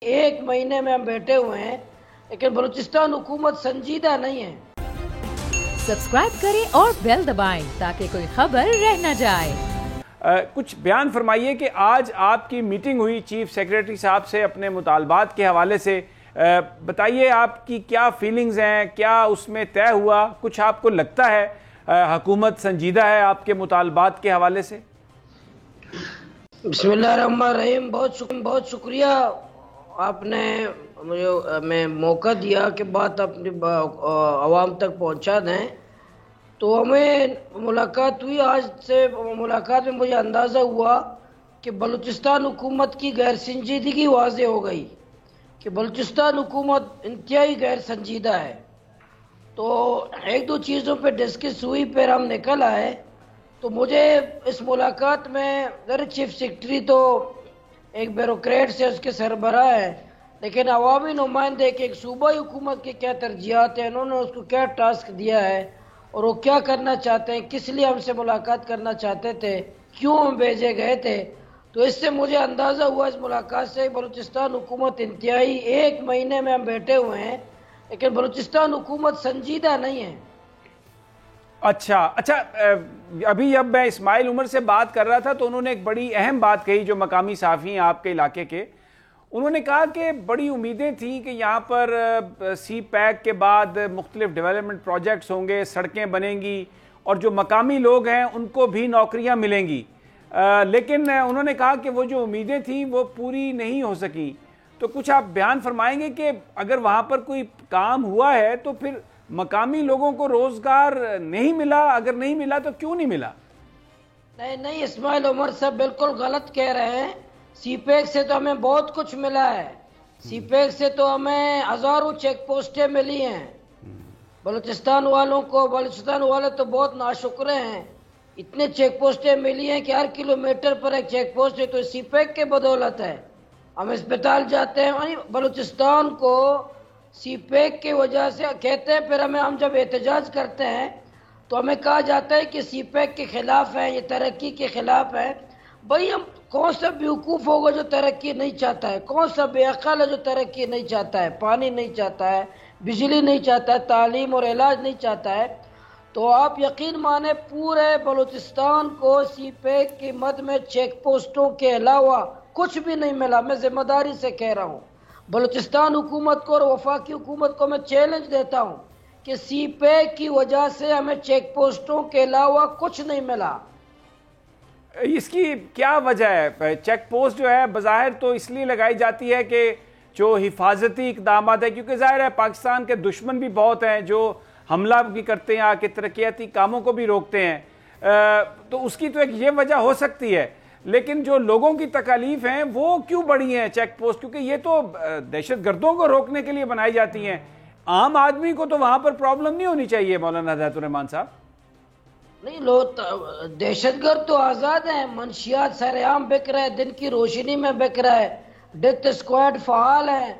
ایک مہینے میں ہم بیٹھے ہوئے ہیں لیکن بلوچستان حکومت سنجیدہ نہیں ہے۔ سبسکرائب کریں اور بیل دبائیں تاکہ کوئی خبر رہ نہ جائے۔ کچھ بیان فرمائیے کہ آج آپ کی میٹنگ ہوئی چیف سیکریٹری صاحب سے اپنے مطالبات کے حوالے سے، بتائیے آپ کی کیا فیلنگز ہیں، کیا اس میں طے ہوا، کچھ آپ کو لگتا ہے حکومت سنجیدہ ہے آپ کے مطالبات کے حوالے سے؟ بسم اللہ الرحمن الرحیم، بہت شکریہ آپ نے مجھے موقع دیا کہ بات اپنی عوام تک پہنچا دیں۔ تو ہمیں ملاقات ہوئی، آج سے ملاقات میں مجھے اندازہ ہوا کہ بلوچستان حکومت کی غیر سنجیدگی واضح ہو گئی کہ بلوچستان حکومت انتہائی غیر سنجیدہ ہے۔ تو ایک دو چیزوں پہ ڈسکس ہوئی، پھر ہم نکل آئے۔ تو مجھے اس ملاقات میں چیف سیکرٹری تو ایک بیوروکریٹ سے اس کے سربراہ ہے، لیکن عوامی نمائندے کے ایک صوبائی حکومت کے کیا ترجیحات ہیں، انہوں نے اس کو کیا ٹاسک دیا ہے اور وہ کیا کرنا چاہتے ہیں، کس لیے ہم سے ملاقات کرنا چاہتے تھے، کیوں ہم بھیجے گئے تھے۔ تو اس سے مجھے اندازہ ہوا اس ملاقات سے بلوچستان حکومت انتہائی، ایک مہینے میں ہم بیٹھے ہوئے ہیں لیکن بلوچستان حکومت سنجیدہ نہیں ہے۔ اچھا، ابھی اب میں اسماعیل عمر سے بات کر رہا تھا تو انہوں نے ایک بڑی اہم بات کہی، جو مقامی صحافی ہیں آپ کے علاقے کے، انہوں نے کہا کہ بڑی امیدیں تھیں کہ یہاں پر سی پیک کے بعد مختلف ڈیولپمنٹ پروجیکٹس ہوں گے، سڑکیں بنیں گی اور جو مقامی لوگ ہیں ان کو بھی نوکریاں ملیں گی، لیکن انہوں نے کہا کہ وہ جو امیدیں تھیں وہ پوری نہیں ہو سکیں۔ تو کچھ آپ بیان فرمائیں گے کہ اگر وہاں پر کوئی کام ہوا ہے تو پھر مقامی لوگوں کو روزگار نہیں ملا، اگر نہیں ملا تو کیوں نہیں ملا؟ نہیں، اسماعیل عمر صاحب بالکل غلط کہہ رہے ہیں۔ سی پیک سے تو ہمیں بہت کچھ ملا ہے، سی پیک سے تو ہمیں ہزاروں چیک پوسٹیں ملی ہیں۔ بلوچستان والے تو بہت ناشکرے ہیں، اتنے چیک پوسٹیں ملی ہیں کہ ہر کلومیٹر پر ایک چیک پوسٹ ہے، تو سی پیک کے بدولت ہے۔ ہم اسپتال جاتے ہیں، بلوچستان کو سی پیک کی وجہ سے کہتے ہیں، پھر ہم جب احتجاج کرتے ہیں تو ہمیں کہا جاتا ہے کہ سی پیک کے خلاف ہے، یہ ترقی کے خلاف ہے۔ بھائی، ہم کون سا بیوقوف ہوگا جو ترقی نہیں چاہتا ہے؟ کون سا بے عقل ہے جو ترقی نہیں چاہتا ہے؟ پانی نہیں چاہتا ہے، بجلی نہیں چاہتا ہے، تعلیم اور علاج نہیں چاہتا ہے؟ تو آپ یقین مانیں پورے بلوچستان کو سی پیک کی مد میں چیک پوسٹوں کے علاوہ کچھ بھی نہیں ملا۔ میں ذمہ داری سے کہہ رہا ہوں، بلوچستان حکومت کو اور وفاقی حکومت کو میں چیلنج دیتا ہوں کہ سی پیک کی وجہ سے ہمیں چیک پوسٹوں کے علاوہ کچھ نہیں ملا۔ اس کی کیا وجہ ہے؟ چیک پوسٹ جو ہے بظاہر تو اس لیے لگائی جاتی ہے کہ جو حفاظتی اقدامات ہے، کیونکہ ظاہر ہے پاکستان کے دشمن بھی بہت ہیں جو حملہ بھی کرتے ہیں، آ کے ترقیاتی کاموں کو بھی روکتے ہیں، تو اس کی تو ایک یہ وجہ ہو سکتی ہے، لیکن جو لوگوں کی تکالیف ہیں وہ کیوں بڑھی ہیں چیک پوسٹ؟ کیونکہ یہ تو دہشت گردوں کو روکنے کے لیے بنائی جاتی ہیں، عام آدمی کو تو وہاں پر پرابلم نہیں ہونی چاہیے۔ مولانا ہدایت الرحمان صاحب، نہیں، لوگ دہشت گرد تو آزاد ہیں، منشیات سر عام بک رہے ہیں، دن کی روشنی میں بک رہا ہے، ڈیتھ اسکواڈ فعال ہیں،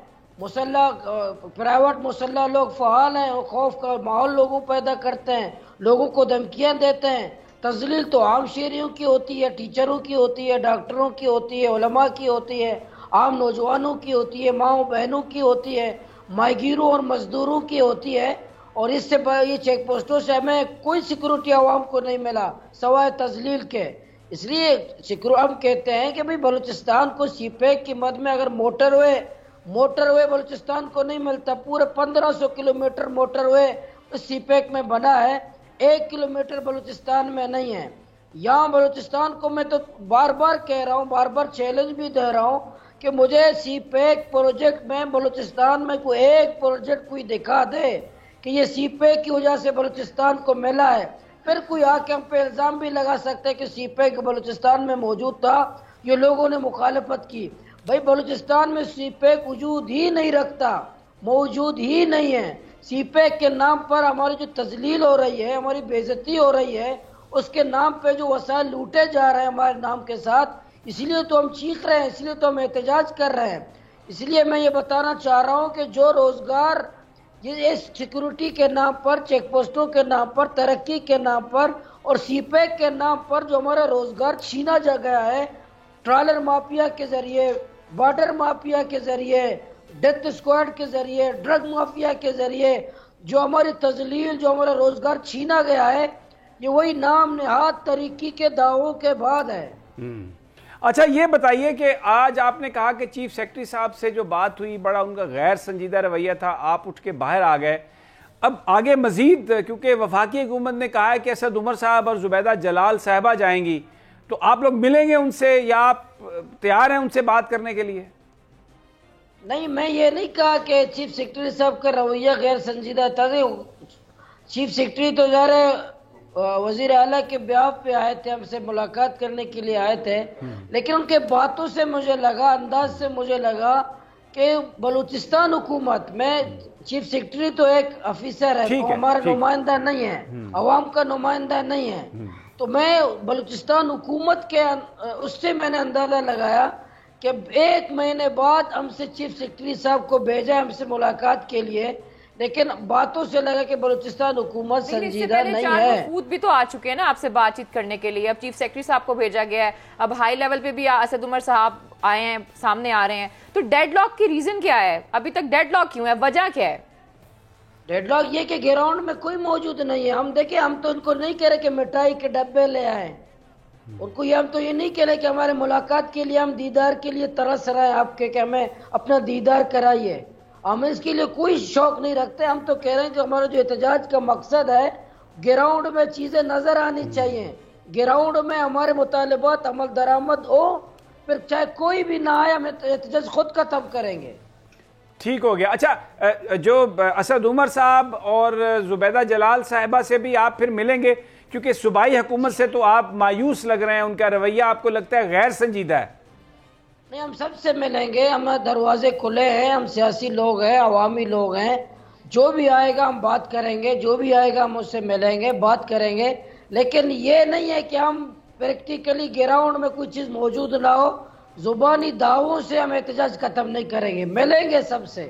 پرائیویٹ مسلح لوگ فعال ہیں، خوف کا ماحول لوگوں پیدا کرتے ہیں، لوگوں کو دھمکیاں دیتے ہیں۔ تذلیل تو عام شہریوں کی ہوتی ہے، ٹیچروں کی ہوتی ہے، ڈاکٹروں کی ہوتی ہے، علماء کی ہوتی ہے، عام نوجوانوں کی ہوتی ہے، ماؤں بہنوں کی ہوتی ہے، ماہیگیروں اور مزدوروں کی ہوتی ہے۔ اور اس سے یہ چیک پوسٹوں سے ہمیں کوئی سیکورٹی عوام کو نہیں ملا سوائے تذلیل کے۔ اس لیے ہم کہتے ہیں کہ بلوچستان کو سی پیک کی مد میں اگر موٹر وے بلوچستان کو نہیں ملتا، پورے 1500 کلومیٹر موٹر وے سی پیک میں بنا ہے، 1 کلومیٹر بلوچستان میں نہیں ہے۔ یہاں بلوچستان کو میں تو بار بار کہہ رہا ہوں، بار بار چیلنج بھی دے رہا ہوں کہ مجھے سی پیک پروجیکٹ میں بلوچستان میں کوئی ایک پروجیکٹ کوئی دکھا دے کہ یہ سی پیک کی وجہ سے بلوچستان کو ملا ہے، پھر کوئی آ کے ہم پہ الزام بھی لگا سکتے ہے کہ سی پیک بلوچستان میں موجود تھا، یہ لوگوں نے مخالفت کی۔ بھائی، بلوچستان میں سی پیک وجود ہی نہیں رکھتا، موجود ہی نہیں ہے۔ سی پیک کے نام پر ہماری جو تذلیل ہو رہی ہے، ہماری بے عزتی ہو رہی ہے، اس کے نام پہ جو وسائل لوٹے جا رہے ہیں ہمارے نام کے ساتھ، اس لیے تو ہم چیخ رہے ہیں، اس لیے تو ہم احتجاج کر رہے ہیں۔ اس لیے میں یہ بتانا چاہ رہا ہوں کہ جو روزگار یہ سیکورٹی کے نام پر، چیک پوسٹوں کے نام پر، ترقی کے نام پر اور سی پیک کے نام پر جو ہمارا روزگار چھینا جا گیا ہے، ٹرالر مافیا کے ذریعے بارڈر مافیا کے ذریعے، ڈیتھ اسکواڈ کے ذریعے، ڈرگ مافیا کے ذریعے جو ہماری تذلیل، جو ہمارا روزگار چھینا گیا ہے، یہ وہی نام نہاد ترقی کے دعووں کے بعد ہے۔ اچھا یہ بتائیے کہ آج آپ نے کہا کہ چیف سیکرٹری صاحب سے جو بات ہوئی بڑا ان کا غیر سنجیدہ رویہ تھا، آپ اٹھ کے باہر آ گئے، اب آگے مزید کیونکہ وفاقی حکومت نے کہا ہے کہ اسد عمر صاحب اور زبیدہ جلال صاحبہ جائیں گی، تو آپ لوگ ملیں گے ان سے یا آپ تیار ہیں ان سے بات کرنے کے لیے؟ نہیں، میں یہ نہیں کہا کہ چیف سیکرٹری صاحب کا رویہ غیر سنجیدہ تھا۔ چیف سیکرٹری تو ظاہر وزیر اعلیٰ کے بیاف پہ آئے تھے، ہم سے ملاقات کرنے کے لیے آئے تھے، لیکن ان کے باتوں سے مجھے لگا، انداز سے مجھے لگا کہ بلوچستان حکومت میں چیف سیکرٹری تو ایک افیسر ہے، وہ ہمارا نمائندہ نہیں ہے، عوام کا نمائندہ نہیں ہے، تو میں بلوچستان حکومت کے اس سے میں نے اندازہ لگایا کہ 1 مہینے بعد ہم سے چیف سیکرٹری صاحب کو بھیجا ہم سے ملاقات کے لیے، لیکن باتوں سے لگا کہ بلوچستان حکومت سنجیدہ نہیں ہے۔ وفود بھی تو آ چکے ہیں نا آپ سے بات چیت کرنے کے لیے، اب چیف سیکرٹری صاحب کو بھیجا گیا ہے، اب ہائی لیول پہ بھی اسد عمر صاحب آئے ہیں، سامنے آ رہے ہیں، تو ڈیڈ لاک کی ریزن کیا ہے؟ ابھی تک ڈیڈ لاک کیوں ہے؟ وجہ کیا ہے؟ ڈیڈ لاک یہ کہ گراؤنڈ میں کوئی موجود نہیں ہے۔ ہم دیکھیں، ہم تو ان کو نہیں کہہ رہے کہ مٹائی کے ڈبے لے آئیں، ان کو ہم تو یہ نہیں کہہ رہے کہ ہمارے ملاقات کے لیے، ہم دیدار کے لیے ترس رہے ہیں آپ کے کہ ہمیں اپنا دیدار کرائیے، ہم اس کے لیے کوئی شوق نہیں رکھتے۔ ہم تو کہہ رہے ہیں کہ ہمارا جو احتجاج کا مقصد ہے، گراؤنڈ میں چیزیں نظر آنی چاہیے، گراؤنڈ میں ہمارے مطالبات عمل درآمد ہو، پھر چاہے کوئی بھی نہ آئے، ہم احتجاج خود ختم کریں گے۔ ٹھیک ہو گیا۔ اچھا جو اسد عمر صاحب اور زبیدہ جلال صاحبہ سے بھی آپ پھر ملیں گے، کیونکہ صوبائی حکومت سے تو آپ مایوس لگ رہے ہیں، ان کا رویہ آپ کو لگتا ہے غیر سنجیدہ ہے؟ نہیں، ہم سب سے ملیں گے، ہمارے دروازے کھلے ہیں، ہم سیاسی لوگ ہیں، عوامی لوگ ہیں، جو بھی آئے گا ہم بات کریں گے، جو بھی آئے گا ہم اس سے ملیں گے، بات کریں گے، لیکن یہ نہیں ہے کہ ہم پریکٹیکلی گراؤنڈ میں کوئی چیز موجود نہ ہو، زبانی دعووں سے ہم احتجاج ختم نہیں کریں گے، ملیں گے سب سے۔